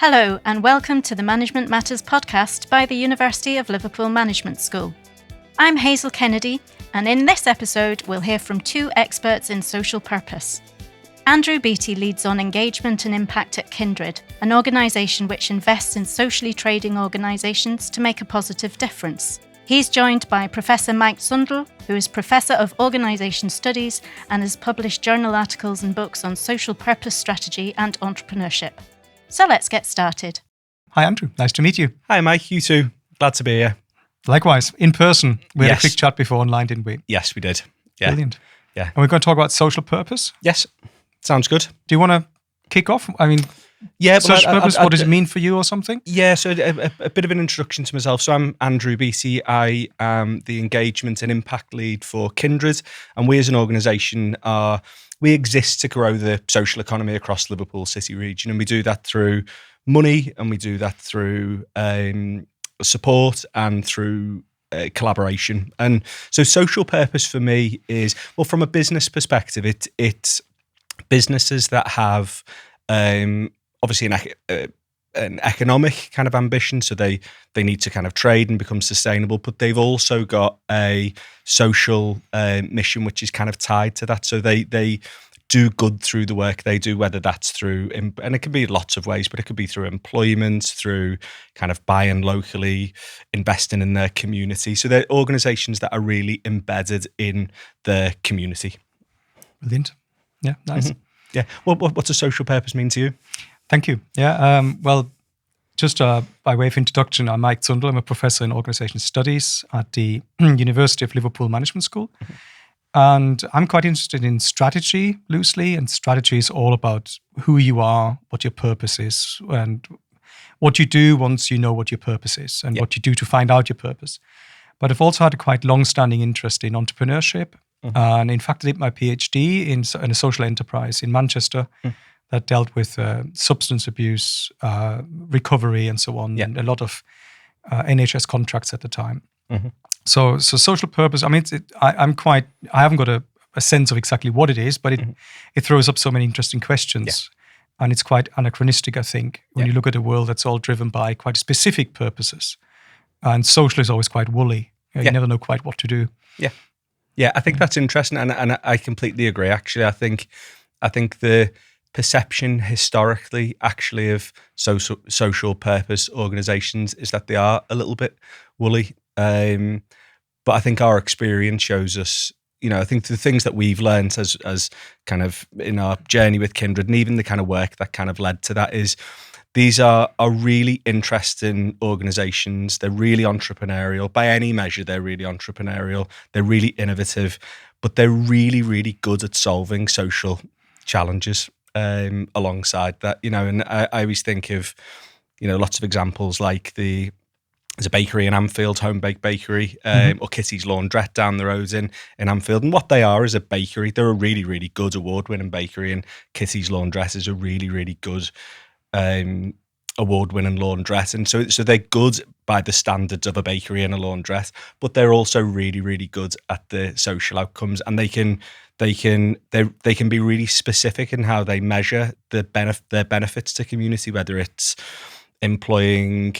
Hello and welcome to the Management Matters podcast by the University of Liverpool Management School. I'm Hazel Kennedy, and in this episode we'll hear from two experts in social purpose. Andrew Beattie leads on engagement and impact at Kindred, an organisation which invests in socially trading organisations to make a positive difference. He's joined by Professor Mike Zundel, who is Professor of Organisation Studies and has published journal articles and books on social purpose strategy and entrepreneurship. So let's get started. Hi, Andrew. Nice to meet you. Hi, Mike. You too. Glad to be here. Likewise, in person. We had a quick chat before online, didn't we? Yes, we did. Yeah. Brilliant. Yeah. And we're going to talk about social purpose. Yes. Sounds good. Do you want to kick off? I mean, social purpose, what does it mean for you or something? Yeah, so a bit of an introduction to myself. So I'm Andrew Beattie. I am the engagement and impact lead for Kindred. And we as an organisation we exist to grow the social economy across the Liverpool city region. And we do that through money, and we do that through support and through collaboration. And so social purpose for me is, well, from a business perspective, it's businesses that have obviously an economic kind of ambition, so they need to kind of trade and become sustainable, but they've also got a social mission which is kind of tied to that. So they do good through the work they do, whether that's through, and it can be lots of ways, but it could be through employment, through kind of buying locally, investing in their community. So they're organisations that are really embedded in their community. Brilliant. Yeah, nice. Mm-hmm. Yeah. What's a social purpose mean to you? Thank you. Yeah. Well, just by way of introduction, I'm Mike Zundel. I'm a professor in organisation studies at the University of Liverpool Management School. Mm-hmm. And I'm quite interested in strategy loosely. And strategy is all about who you are, what your purpose is, and what you do once you know what your purpose is, and what you do to find out your purpose. But I've also had a quite long-standing interest in entrepreneurship. Mm-hmm. And in fact, I did my PhD in a social enterprise in Manchester that dealt with substance abuse, recovery, and so on, and a lot of NHS contracts at the time. Mm-hmm. So social purpose, I mean, I haven't got a sense of exactly what it is, but it throws up so many interesting questions. Yeah. And it's quite anachronistic, I think, when you look at a world that's all driven by quite specific purposes. And social is always quite woolly. You never know quite what to do. Yeah. Yeah, I think that's interesting, and I completely agree. Actually, I think the perception historically, actually, of social purpose organisations is that they are a little bit woolly. But I think our experience shows us, I think the things that we've learned as kind of in our journey with Kindred, and even the kind of work that kind of led to that, is these are really interesting organisations. They're really entrepreneurial. By any measure, they're really entrepreneurial. They're really innovative, but they're really, really good at solving social challenges alongside that, And I always think of, lots of examples like there's a bakery in Anfield, Home Baked Bakery, or Kitty's Laundrette down the road in Anfield. And what they are is a bakery. They're a really, really good award-winning bakery, and Kitty's Laundrette is a really, really good award-winning laundrette, and so they're good by the standards of a bakery and a laundrette, but they're also really, really good at the social outcomes, and they can be really specific in how they measure their benefits to community, whether it's employing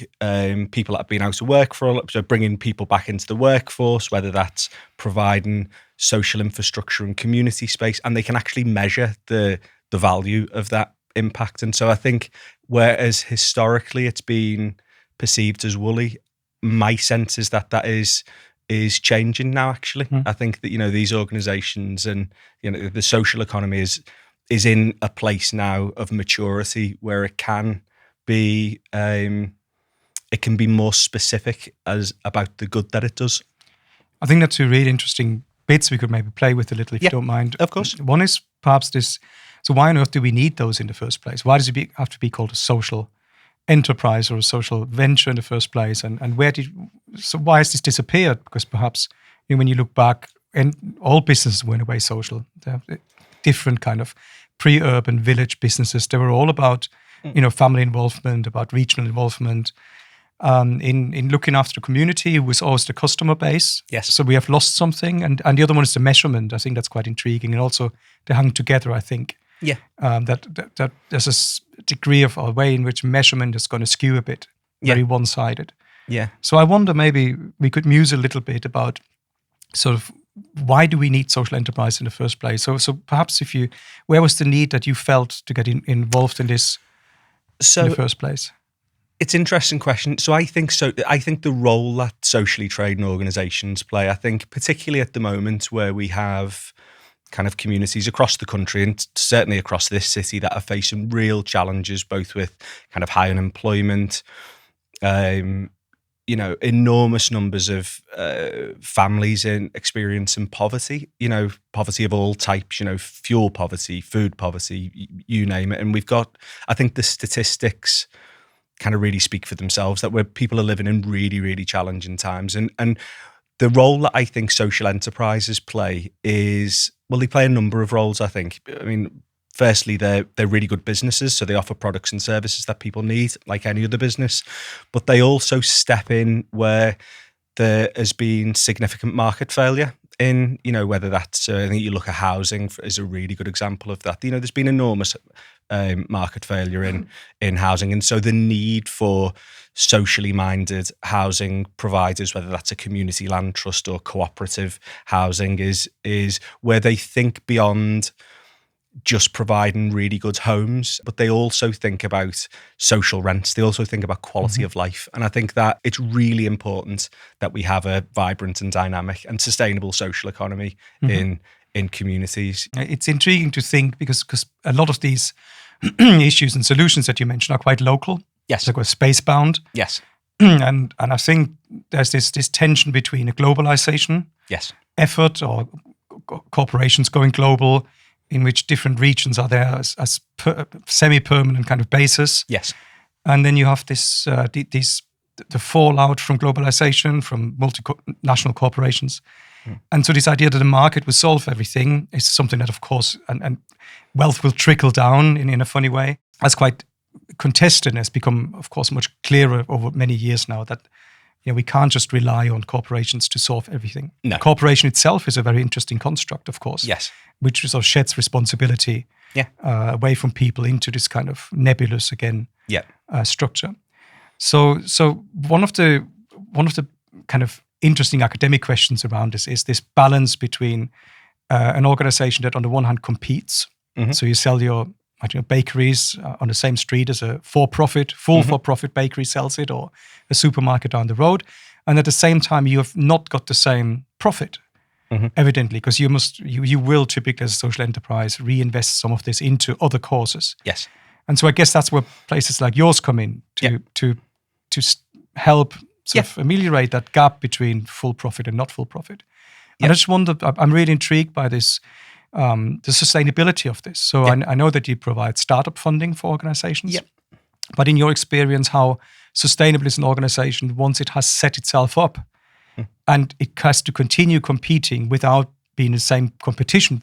people that have been out of work so bringing people back into the workforce, whether that's providing social infrastructure and community space, and they can actually measure the value of that impact. And so I think whereas historically it's been perceived as woolly, my sense is that is changing now, actually. I think that, these organisations and, the social economy is in a place now of maturity where it can be more specific about the good that it does. I think that's two really interesting bits we could maybe play with a little, if you don't mind. Of course. One is perhaps this. So why on earth do we need those in the first place? Why does it have to be called a social enterprise or a social venture in the first place? And so why has this disappeared? Because perhaps when you look back, and all businesses were in a way social. They have different kind of pre-urban village businesses. They were all about family involvement, about regional involvement, in looking after the community, who was always the customer base. Yes. So we have lost something, and the other one is the measurement. I think that's quite intriguing, and also they hang together, I think. Yeah. That there's a degree of a way in which measurement is going to skew a bit, very one-sided. Yeah. So I wonder maybe we could muse a little bit about sort of why do we need social enterprise in the first place? So perhaps where was the need that you felt to get involved in this in the first place? It's an interesting question. So I think the role that socially trading organisations play, I think particularly at the moment where we have kind of communities across the country and certainly across this city that are facing real challenges, both with kind of high unemployment, enormous numbers of families experiencing poverty, poverty of all types, fuel poverty, food poverty, you name it. And I think the statistics kind of really speak for themselves, that where people are living in really, really challenging times. And the role that I think social enterprises play is, well, they play a number of roles, I think. I mean, firstly, they're really good businesses, so they offer products and services that people need, like any other business. But they also step in where there has been significant market failure in, whether that's, I think you look at housing is a really good example of that. There's been enormous market failure in housing. And so the need for socially minded housing providers, whether that's a community land trust or cooperative housing, is where they think beyond just providing really good homes, but they also think about social rents. They also think about quality of life. And I think that it's really important that we have a vibrant and dynamic and sustainable social economy in communities. It's intriguing to think because a lot of these issues and solutions that you mentioned are quite local. Yes. They're quite space-bound. Yes. And I think there's this tension between a globalization effort or corporations going global, in which different regions are there as semi-permanent kind of bases. Yes. And then you have this the fallout from globalization, from multinational corporations. And so this idea that the market will solve everything is something that, of course, and wealth will trickle down in a funny way. That's quite contested and has become, of course, much clearer over many years now that we can't just rely on corporations to solve everything. No. Corporation itself is a very interesting construct, of course. Yes. Which sort of sheds responsibility away from people into this kind of nebulous structure. So one of the kind of interesting academic questions around this is this balance between an organization that on the one hand competes. So you sell your bakeries on the same street as a for-profit bakery sells it, or a supermarket down the road. And at the same time, you have not got the same profit, evidently, because you will typically as a social enterprise reinvest some of this into other causes. Yes. And so I guess that's where places like yours come in to help sort of ameliorate that gap between full profit and not full profit. And I just wonder, I'm really intrigued by this, the sustainability of this. So I know that you provide startup funding for organizations. Yep. But in your experience, how sustainable is an organization once it has set itself up and it has to continue competing without being the same competition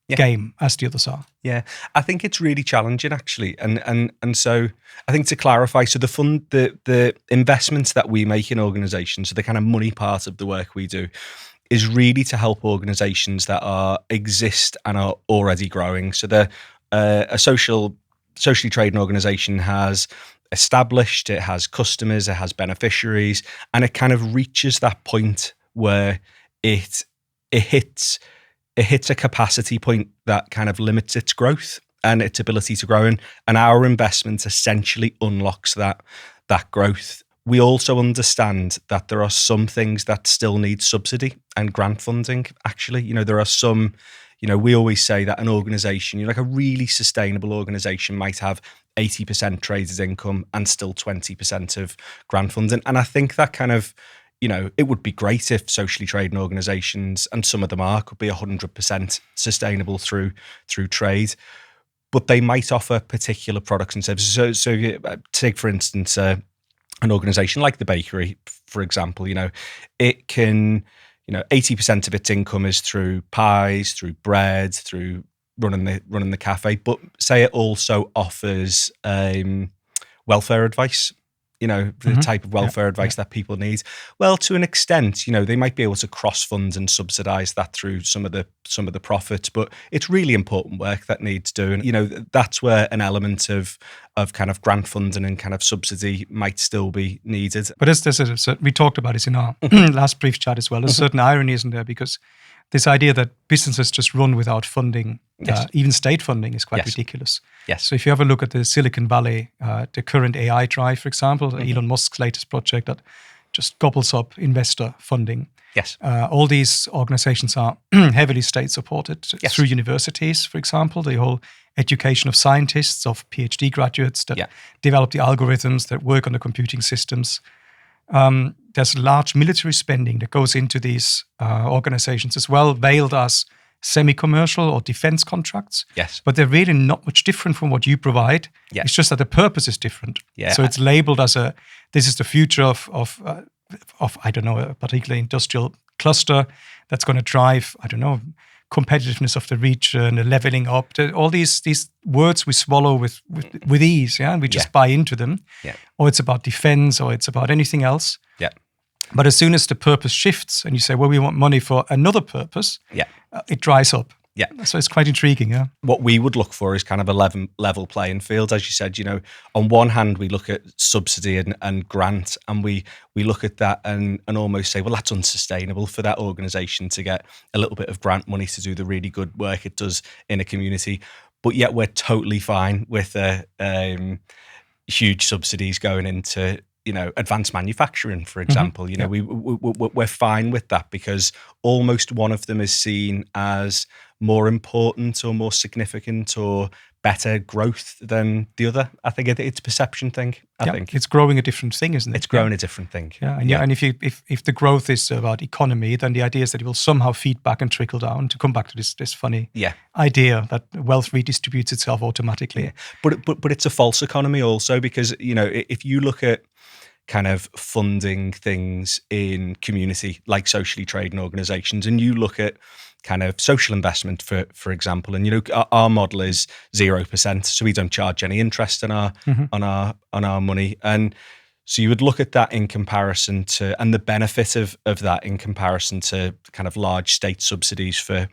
game as the others are? Yeah, I think it's really challenging actually. And so I think to clarify, so the investments that we make in organizations, so the kind of money part of the work we do, is really to help organizations that exist and are already growing. So a socially trading organization has established, it has customers, it has beneficiaries, and it kind of reaches that point where it hits a capacity point that kind of limits its growth and its ability to grow. And our investment essentially unlocks that growth. We also understand that there are some things that still need subsidy and grant funding. Actually, there are some, we always say that an organization, like a really sustainable organization might have 80% traded income and still 20% of grant funding. And I think that kind of, it would be great if socially trading organizations, and some of them could be 100% sustainable through trade, but they might offer particular products and services. So take, for instance, an organization like the bakery, for example, it can, 80% of its income is through pies, through bread, through running the cafe, but say it also offers welfare advice. the type of welfare advice that people need? Well, to an extent, they might be able to cross-fund and subsidise that through some of the profits, but it's really important work that needs doing. That's where an element of kind of grant funding and kind of subsidy might still be needed. But we talked about this in our last brief chat as well. There's a certain irony, isn't there? Because this idea that businesses just run without funding, even state funding, is quite ridiculous. Yes. So if you have a look at the Silicon Valley, the current AI drive, for example, Elon Musk's latest project that just gobbles up investor funding. Yes. All these organizations are heavily state supported through universities, for example, the whole education of scientists, of PhD graduates that develop the algorithms that work on the computing systems. There's large military spending that goes into these organizations as well, veiled as semi-commercial or defense contracts. Yes. But they're really not much different from what you provide. Yes. It's just that the purpose is different. Yeah. So it's labeled as this is the future of I don't know, a particular industrial cluster that's going to drive, I don't know, competitiveness of the region, the leveling up, all these words we swallow with ease, and we just buy into them. Yeah. Or it's about defense, or it's about anything else. Yeah. But as soon as the purpose shifts and you say, well, we want money for another purpose, it dries up. Yeah. So it's quite intriguing, yeah. What we would look for is kind of a level playing field. As you said, on one hand, we look at subsidy and grant, and we look at that and almost say, well, that's unsustainable for that organisation to get a little bit of grant money to do the really good work it does in a community. But yet we're totally fine with huge subsidies going into advanced manufacturing, for example. We're fine with that because almost one of them is seen as more important or more significant or better growth than the other. I think it's a perception thing. I think it's growing a different thing, isn't it? It's growing a different thing. Yeah, and if the growth is about economy, then the idea is that it will somehow feed back and trickle down to come back to this funny idea that wealth redistributes itself automatically. Yeah. But it's a false economy also, because if you look at kind of funding things in community like socially trading organizations, and you look at kind of social investment, for example, and our model is 0%, so we don't charge any interest on our money, and so you would look at that in comparison to, and the benefit of that in comparison to kind of large state subsidies for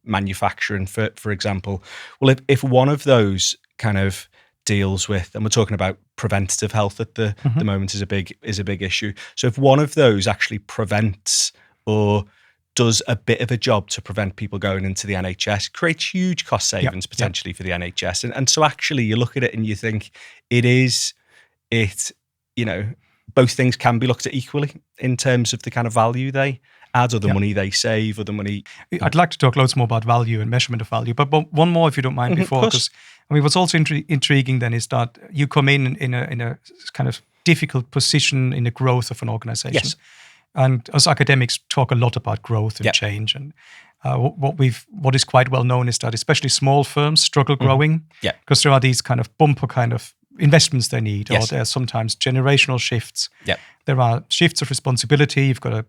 manufacturing, for example. Well, if one of those kind of deals with, and we're talking about preventative health at the moment is a big issue. So if one of those actually prevents or does a bit of a job to prevent people going into the NHS, creates huge cost savings potentially for the NHS. And so actually you look at it and you think both things can be looked at equally in terms of the kind of value they add, or the money they save, or the money. I'd like to talk loads more about value and measurement of value, but one more, if you don't mind, before, because what's also intriguing then is that you come in a kind of difficult position in the growth of an organization. Yes. And as academics talk a lot about growth and change, and what is quite well known is that especially small firms struggle growing because there are these kind of bumper kind of investments they need, or there are sometimes generational shifts. Yeah. There are shifts of responsibility. You've got to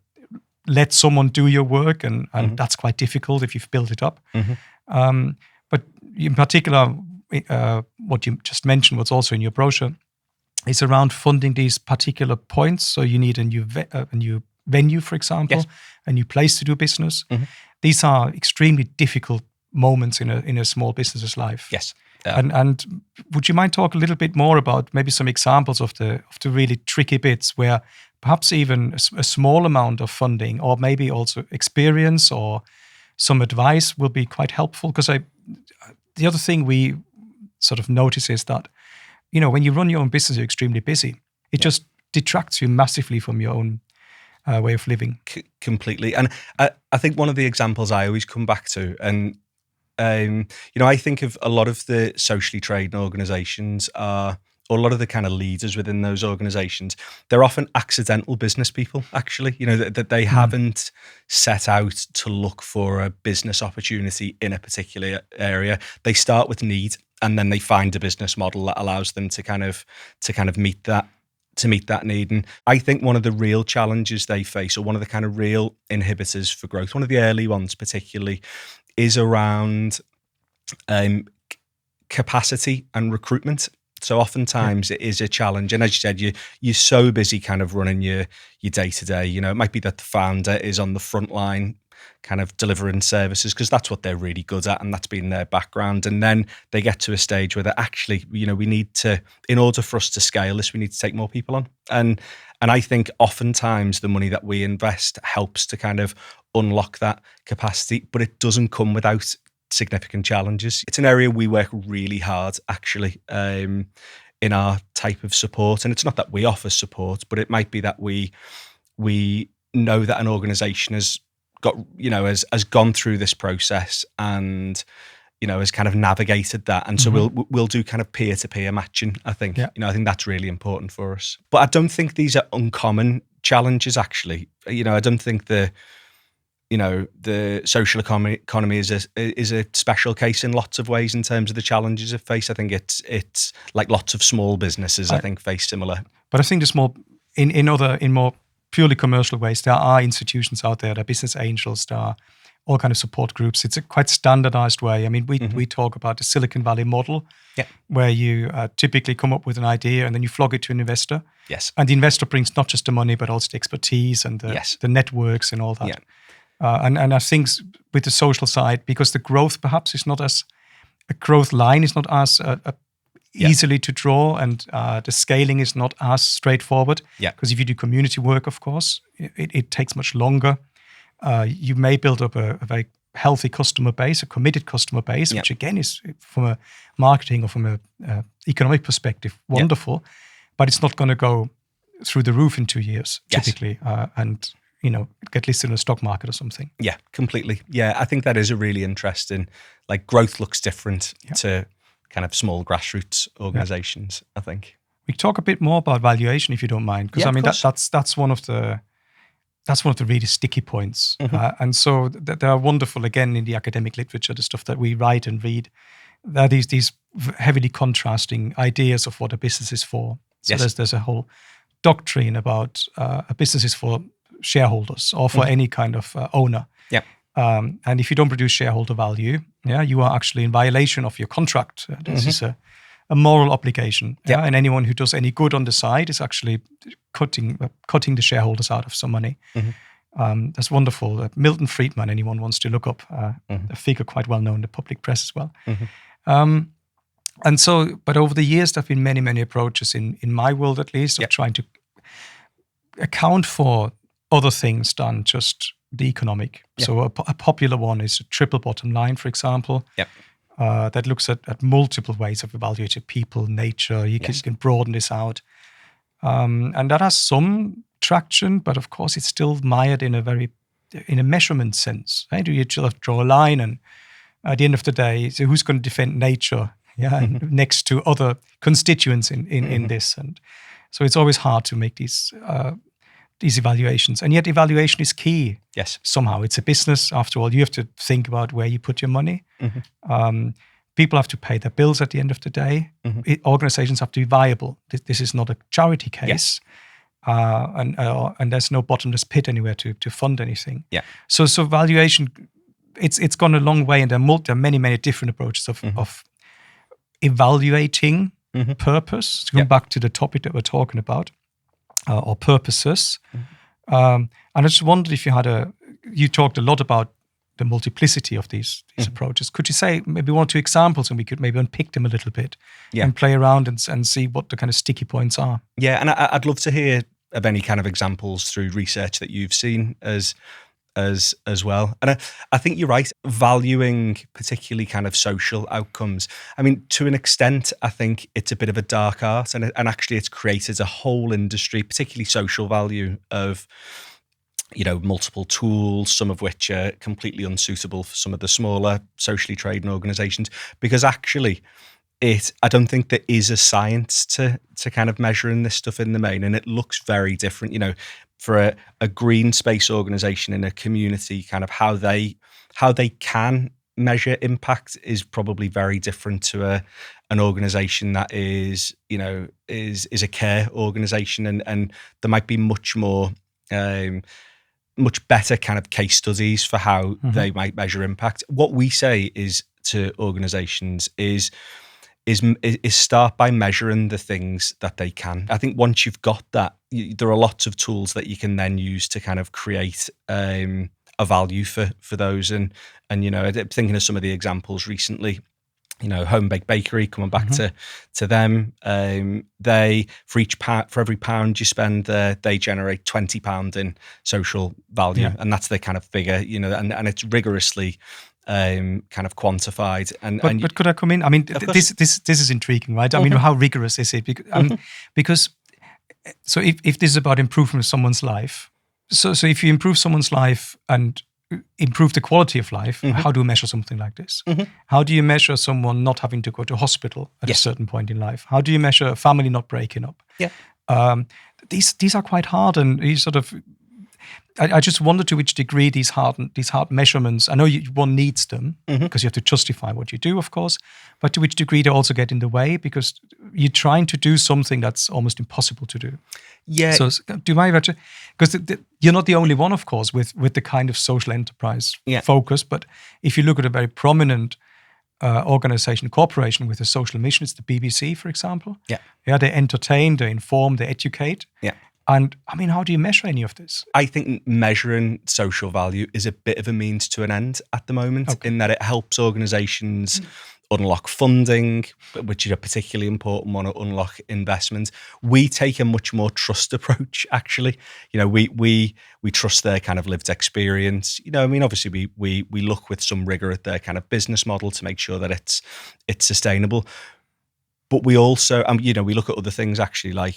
let someone do your work, and that's quite difficult if you've built it up. But in particular, what you just mentioned, what's also in your brochure, is around funding these particular points. So you need a new venue, for example, a new place to do business. These are extremely difficult moments in a small business's life. Yes. And would you mind talk a little bit more about maybe some examples of the really tricky bits where perhaps even a small amount of funding, or maybe also experience or some advice, will be quite helpful? Because the other thing we sort of notice is that, when you run your own business, you're extremely busy. It just detracts you massively from your own way of living. Completely. And I think one of the examples I always come back to, and I think of a lot of the socially trading organizations or a lot of the kind of leaders within those organizations, they're often accidental business people, actually, that they haven't set out to look for a business opportunity in a particular area. They start with need, and then they find a business model that allows them to kind of meet that need. And I think one of the real challenges they face, or one of the kind of real inhibitors for growth, one of the early ones particularly, is around capacity and recruitment. So oftentimes it is a challenge. And as you said, you're so busy kind of running your day-to-day. You know, it might be that the founder is on the front line kind of delivering services because that's what they're really good at and that's been their background. And then they get to a stage where they're actually, you know, we need to, in order for us to scale this, we need to take more people on. And I think oftentimes the money that we invest helps to kind of unlock that capacity, but it doesn't come without significant challenges. It's an area we work really hard actually in our type of support. And it's not that we offer support, but it might be that we know that an organization has got, you know, has gone through this process and, you know, has kind of navigated that. And so we'll do kind of peer-to-peer matching, I think. You know, I think that's really important for us. But I don't think these are uncommon challenges, actually. You know, I don't think the social economy is a special case in lots of ways in terms of the challenges it face. I think it's like lots of small businesses, I think, face similar. But I think there's more, in more purely commercial ways, there are institutions out there, there are business angels, there are all kind of support groups. It's a quite standardized way. I mean, we talk about the Silicon Valley model, where you typically come up with an idea and then you flog it to an investor. Yes. And the investor brings not just the money, but also the expertise and the networks and all that. Yeah. And I think with the social side, because the growth perhaps is not as, a growth line is not as easily to draw, and the scaling is not as straightforward. Yeah. Because if you do community work, of course, it takes much longer. You may build up a very healthy customer base, a committed customer base, which again is from a marketing or from a economic perspective wonderful, but it's not going to go through the roof in 2 years typically, and you know, get listed in a stock market or something. Yeah, completely. Yeah, I think that is a really interesting, like, growth looks different to kind of small grassroots organizations, I think. We talk a bit more about valuation, if you don't mind, because I mean that's one of the really sticky points. And so they are wonderful, again, in the academic literature, the stuff that we write and read. There are these heavily contrasting ideas of what a business is for. So there's a whole doctrine about a business is for shareholders or for any kind of owner. Yeah. And if you don't produce shareholder value, you are actually in violation of your contract. This is a moral obligation. Yeah. And anyone who does any good on the side is actually cutting the shareholders out of some money. That's wonderful. Milton Friedman, anyone wants to look up, a figure quite well known in the public press as well. And so, but over the years, there have been many, many approaches in my world, at least, of trying to account for other things than just the economic. So a popular one is a triple bottom line, for example, that looks at multiple ways of evaluating people, nature. You can broaden this out. And that has some traction, but of course it's still mired in a measurement sense. Right? You just have to draw a line, and at the end of the day, so who's going to defend nature? Next to other constituents in this. And so it's always hard to make these evaluations. And yet evaluation is key. Yes. Somehow. It's a business. After all, you have to think about where you put your money. People have to pay their bills at the end of the day. Organizations have to be viable. This is not a charity case. And there's no bottomless pit anywhere to fund anything. So valuation, it's gone a long way, and there are many, many different approaches of evaluating purpose. To come back to the topic that we're talking about, or purposes. And I just wondered if you talked a lot about the multiplicity of these approaches. Could you say maybe one or two examples, and we could maybe unpick them a little bit and play around and see what the kind of sticky points are? Yeah, and I'd love to hear of any kind of examples through research that you've seen as well. And I think you're right, valuing particularly kind of social outcomes. I mean, to an extent, I think it's a bit of a dark art, and actually it's created a whole industry, particularly social value, of, you know, multiple tools, some of which are completely unsuitable for some of the smaller socially trading organizations, because actually I don't think there is a science to kind of measuring this stuff in the main, and it looks very different, you know, for a green space organization in a community, kind of how they can measure impact is probably very different to an organization that is, you know, is a care organization, and there might be much better kind of case studies for how they might measure impact. What we say is to organizations is is start by measuring the things that they can. I think once you've got that, there are lots of tools that you can then use to kind of create a value for those. And thinking of some of the examples recently, Home Baked Bakery, coming back to them, they for every pound you spend there, they generate £20 in social value, and that's the kind of figure, and it's rigorously kind of quantified. But could I come in? I mean, this is intriguing, right? I mean, how rigorous is it? Because so if this is about improvement of someone's life, so if you improve someone's life and improve the quality of life, how do you measure something like this? How do you measure someone not having to go to hospital at a certain point in life? How do you measure a family not breaking up? These are quite hard, and you sort of. I just wonder to which degree these hard measurements. I know one needs them because you have to justify what you do, of course, but to which degree they also get in the way because you're trying to do something that's almost impossible to do. Yeah. So because you're not the only one, of course, with the kind of social enterprise focus. But if you look at a very prominent organization, corporation with a social mission, it's the BBC, for example. Yeah. They entertain, they inform, they educate. Yeah. And I mean, how do you measure any of this? I think measuring social value is a bit of a means to an end at the moment, in that it helps organisations unlock funding, which is a particularly important one, or unlock investment. We take a much more trust approach, actually. We trust their kind of lived experience. Obviously we look with some rigour at their kind of business model to make sure that it's sustainable. But we also, we look at other things actually, like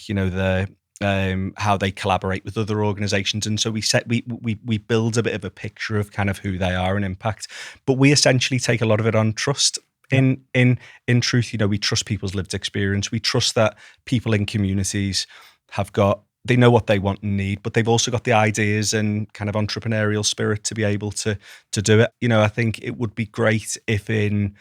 how they collaborate with other organisations, and so we build a bit of a picture of kind of who they are and impact. But we essentially take a lot of it on trust. In truth, we trust people's lived experience. We trust that people in communities they know what they want and need, but they've also got the ideas and kind of entrepreneurial spirit to be able to do it. I think it would be great if in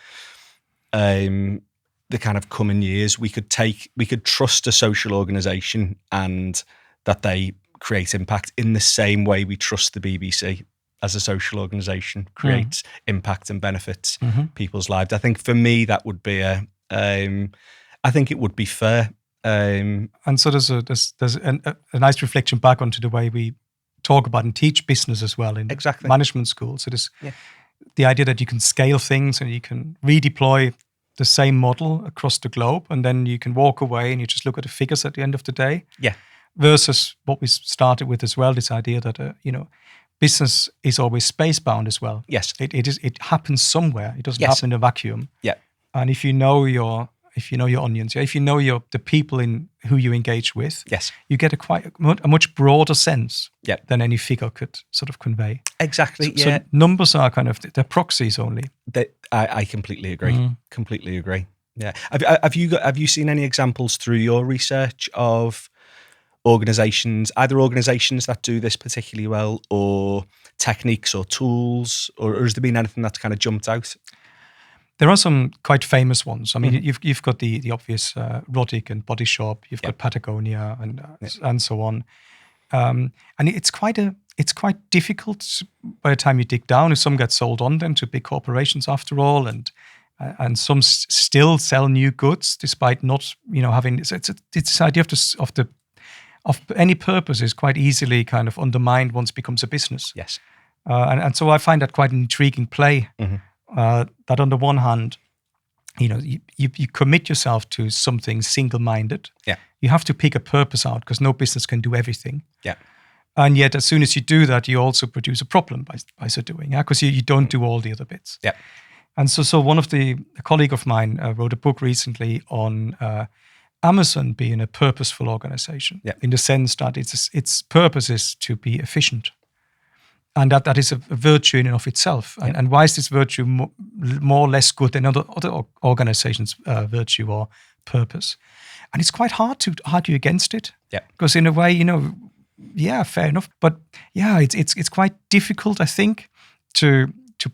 the kind of coming years, we could trust a social organisation and that they create impact in the same way we trust the BBC as a social organisation creates impact and benefits people's lives. I think for me that would be I think it would be fair. And so there's a nice reflection back onto the way we talk about and teach business as well in management school. So there's the idea that you can scale things and you can redeploy the same model across the globe, and then you can walk away and you just look at the figures at the end of the day. Yeah. Versus what we started with as well, this idea that business is always space bound as well. Yes. It happens somewhere. It doesn't happen in a vacuum. Yeah. And if you know your onions, if you know the people in who you engage with, you get a much broader sense than any figure could sort of convey. Exactly. So numbers are kind of they're proxies only. I completely agree. Completely agree. Yeah. Have you seen any examples through your research of organizations that do this particularly well, or techniques or tools, or has there been anything that's kind of jumped out? There are some quite famous ones. I mean, you've got the obvious Roddick and Body Shop. You've got Patagonia and so on. And it's quite difficult by the time you dig down. Some get sold on then to big corporations after all, and some still sell new goods despite not having. It's this idea of any purpose is quite easily kind of undermined once it becomes a business. Yes. And so I find that quite an intriguing play. That on the one hand, you commit yourself to something single-minded. Yeah. You have to pick a purpose out because no business can do everything. Yeah. And yet, as soon as you do that, you also produce a problem by so doing. Yeah, because you don't do all the other bits. Yeah. And so a colleague of mine wrote a book recently on Amazon being a purposeful organization. Yeah. In the sense that its purpose is to be efficient. And that is a virtue in and of itself. And why is this virtue more or less good than other organizations' virtue or purpose? And it's quite hard to argue against it. Yeah. Because in a way, fair enough. But it's quite difficult, I think, to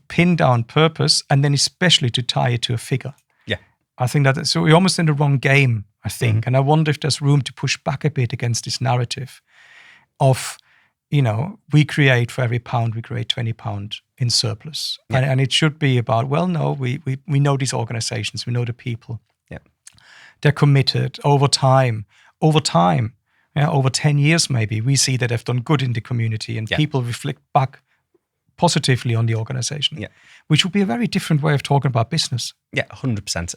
pin down purpose and then especially to tie it to a figure. Yeah. I think so we're almost in the wrong game, I think. And I wonder if there's room to push back a bit against this narrative of we create for every pound, we create £20 in surplus. Yeah. And it should be about, we know these organizations, we know the people. Yeah. they're committed over time, over 10 years maybe, we see that they've done good in the community and people reflect back positively on the organization, which would be a very different way of talking about business. Yeah, 100%.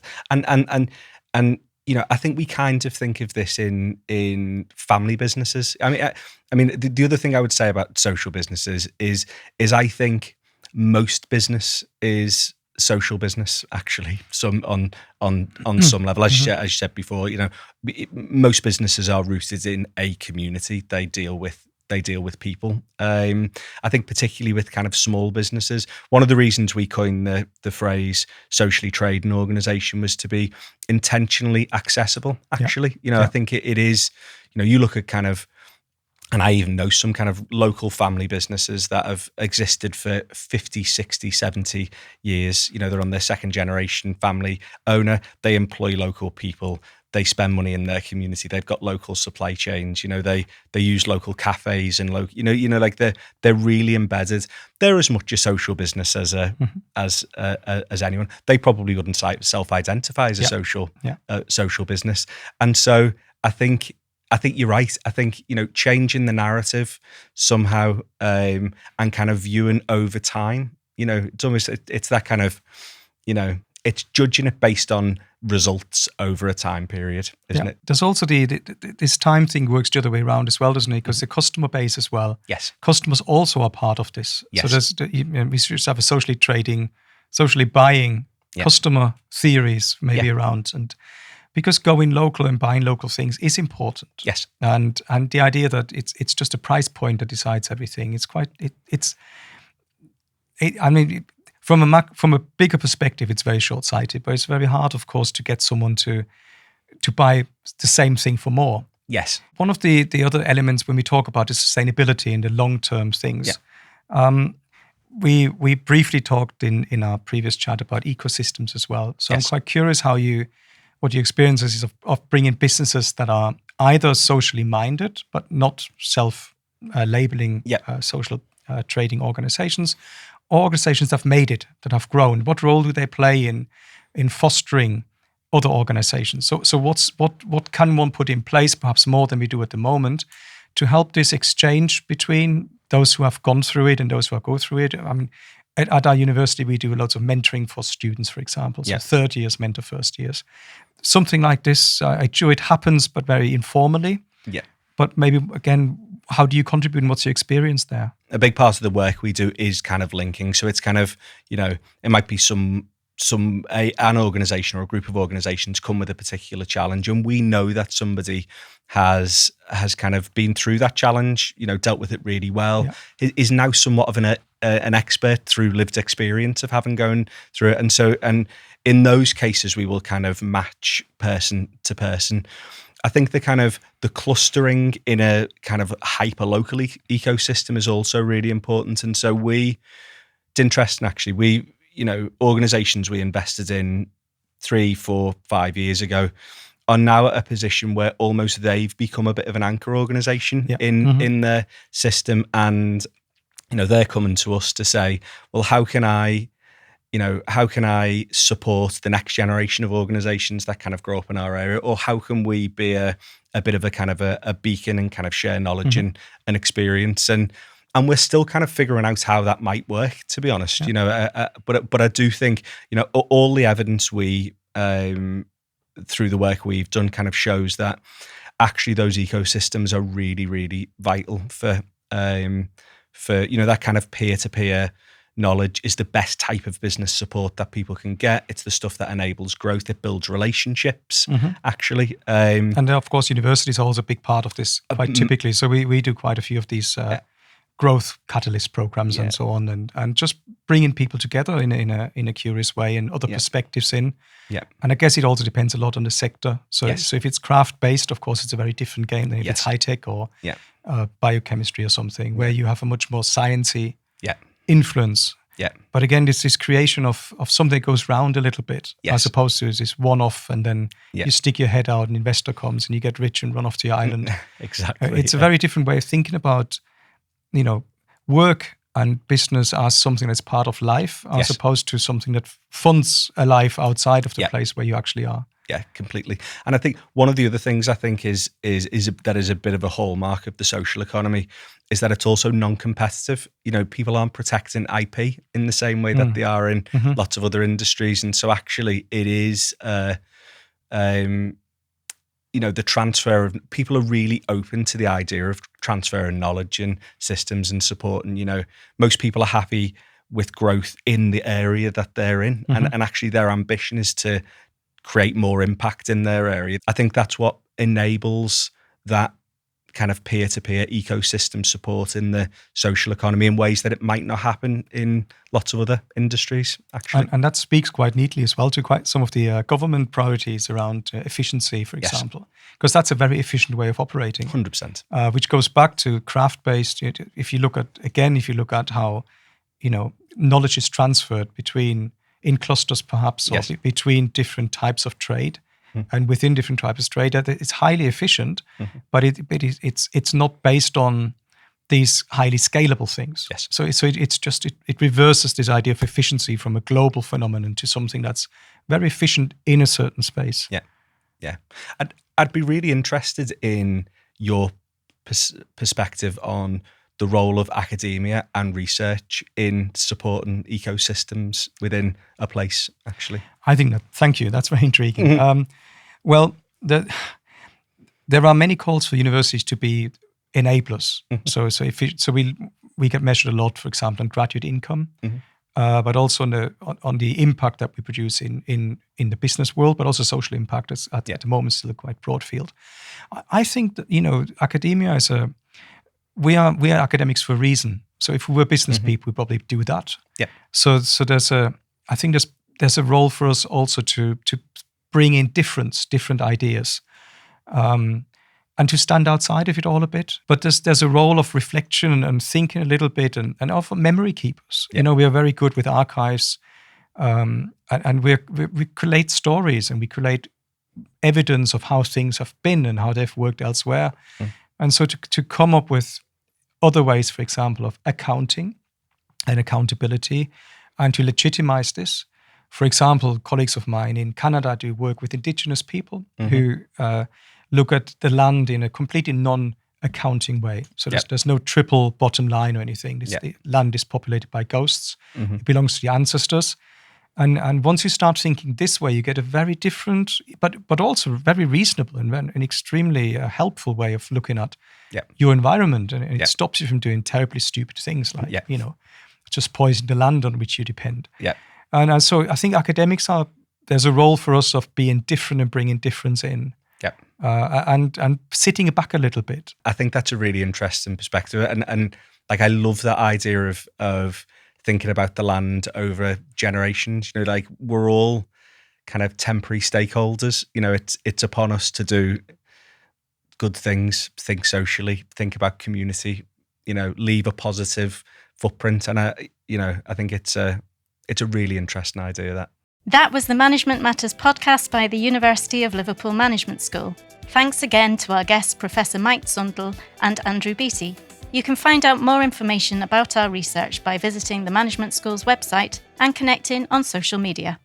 And you know, I think we kind of think of this in family businesses. I mean, the other thing I would say about social businesses is I think most business is social business, actually. Some on some level, as you said before, you know, most businesses are rooted in a community. They deal with people. I think particularly with kind of small businesses, one of the reasons we coined the phrase socially trading organisation was to be intentionally accessible, actually. You know, I think it is, you know, you look at kind of, and I even know some kind of local family businesses that have existed for 50, 60, 70 years. You know, they're on their second generation family owner. They employ local people. They spend money in their community. They've got local supply chains. You know, they use local cafes and local. You know, like they're really embedded. They're as much a social business as anyone. They probably wouldn't self-identify as a social business. And so I think you're right. I think, you know, changing the narrative somehow and kind of viewing over time. You know, it's almost it's that kind of, you know, it's judging it based on results over a time period, isn't it? There's also this time thing works the other way around as well, doesn't it? Because the customer base as well. Yes. Customers also are part of this. Yes. So we should have a socially buying customer theories maybe around, and because going local and buying local things is important. Yes. And the idea that it's just a price point that decides everything. From a bigger perspective, it's very short-sighted, but it's very hard, of course, to get someone to buy the same thing for more. Yes. One of the other elements when we talk about the sustainability and the long-term things, we briefly talked in our previous chat about ecosystems as well. So I'm quite curious what your experience is of bringing businesses that are either socially minded but not self-labeling social trading organizations, or organizations that have made it, that have grown. What role do they play in fostering other organizations? So what can one put in place, perhaps more than we do at the moment, to help this exchange between those who have gone through it and those who go through it? I mean, at our university, we do lots of mentoring for students, for example. So third years mentor first years. Something like this, it happens, but very informally. Yeah. But maybe, again, how do you contribute and what's your experience there? A big part of the work we do is kind of linking. So it's kind of, you know, it might be an organization or a group of organizations come with a particular challenge, and we know that somebody has kind of been through that challenge, you know, dealt with it really well, is now somewhat of an expert through lived experience of having gone through it. And so, and in those cases, we will kind of match person to person. I think the clustering in a kind of hyper-local ecosystem is also really important. And so it's interesting actually, organizations we invested in 3, 4, 5 years ago are now at a position where almost they've become a bit of an anchor organization in the system. And, you know, they're coming to us to say, well, how can I support the next generation of organizations that kind of grow up in our area? Or how can we be a bit of a kind of a beacon and kind of share knowledge and experience? And we're still kind of figuring out how that might work, to be honest, you know, but I do think, you know, all the evidence we, through the work we've done kind of shows that actually those ecosystems are really, really vital for, you know, that kind of peer-to-peer knowledge is the best type of business support that people can get. It's the stuff that enables growth. It builds relationships, actually. And of course, universities are also a big part of this quite typically. So we do quite a few of these growth catalyst programs and so on, and just bringing people together in a curious way and other perspectives in. Yeah. And I guess it also depends a lot on the sector. So if it's craft-based, of course, it's a very different game than if it's high-tech or biochemistry or something, where you have a much more sciencey influence. Yeah. But again, it's this creation of something that goes round a little bit, as opposed to this one-off, and then you stick your head out, an investor comes and you get rich and run off to your island. Exactly. It's a very different way of thinking about, you know, work and business as something that's part of life, as opposed to something that funds a life outside of the place where you actually are. Yeah, completely. And I think one of the other things I think is a bit of a hallmark of the social economy is that it's also non-competitive. People aren't protecting IP in the same way that they are in lots of other industries, and so actually it is. The transfer of people are really open to the idea of transferring knowledge and systems and support. And, most people are happy with growth in the area that they're in. And actually their ambition is to create more impact in their area. I think that's what enables that kind of peer-to-peer ecosystem support in the social economy in ways that it might not happen in lots of other industries, actually. And that speaks quite neatly as well to quite some of the government priorities around efficiency, for example, because that's a very efficient way of operating. 100%. Which goes back to craft-based. If you look at how, knowledge is transferred in clusters perhaps, or between different types of trade. And within different types of trade, it's highly efficient, but it's not based on these highly scalable things. Yes. So it reverses this idea of efficiency from a global phenomenon to something that's very efficient in a certain space. Yeah. I'd be really interested in your perspective on the role of academia and research in supporting ecosystems within a place, actually. I think thank you. That's very intriguing. Well, there are many calls for universities to be enablers. So we get measured a lot, for example, on graduate income, but also on the impact that we produce in the business world, but also social impact at the moment still a quite broad field. I think that academia is we are academics for a reason. So if we were business people, we'd probably do that. Yeah. So there's a role for us also to bring in different ideas, and to stand outside of it all a bit. But there's a role of reflection and thinking a little bit, and of memory keepers. Yeah. We are very good with archives, and we collate stories and we collate evidence of how things have been and how they've worked elsewhere. And so to come up with other ways, for example, of accounting and accountability, and to legitimize this. For example, colleagues of mine in Canada do work with indigenous people who look at the land in a completely non-accounting way. So there's no triple bottom line or anything. The land is populated by ghosts. It belongs to the ancestors. And once you start thinking this way, you get a very different, but also very reasonable and an extremely helpful way of looking at your environment. And it stops you from doing terribly stupid things like, just poison the land on which you depend. Yeah. And so I think academics there's a role for us of being different and bringing difference in. Yeah. And sitting back a little bit. I think that's a really interesting perspective. And like, I love that idea of thinking about the land over generations. We're all kind of temporary stakeholders. It's upon us to do good things, think socially, think about community, leave a positive footprint. And I think it's a really interesting idea. That was the Management Matters podcast by the University of Liverpool Management School. Thanks again to our guests, Professor Mike Zundel and Andrew Beattie. You can find out more information about our research by visiting the Management School's website and connecting on social media.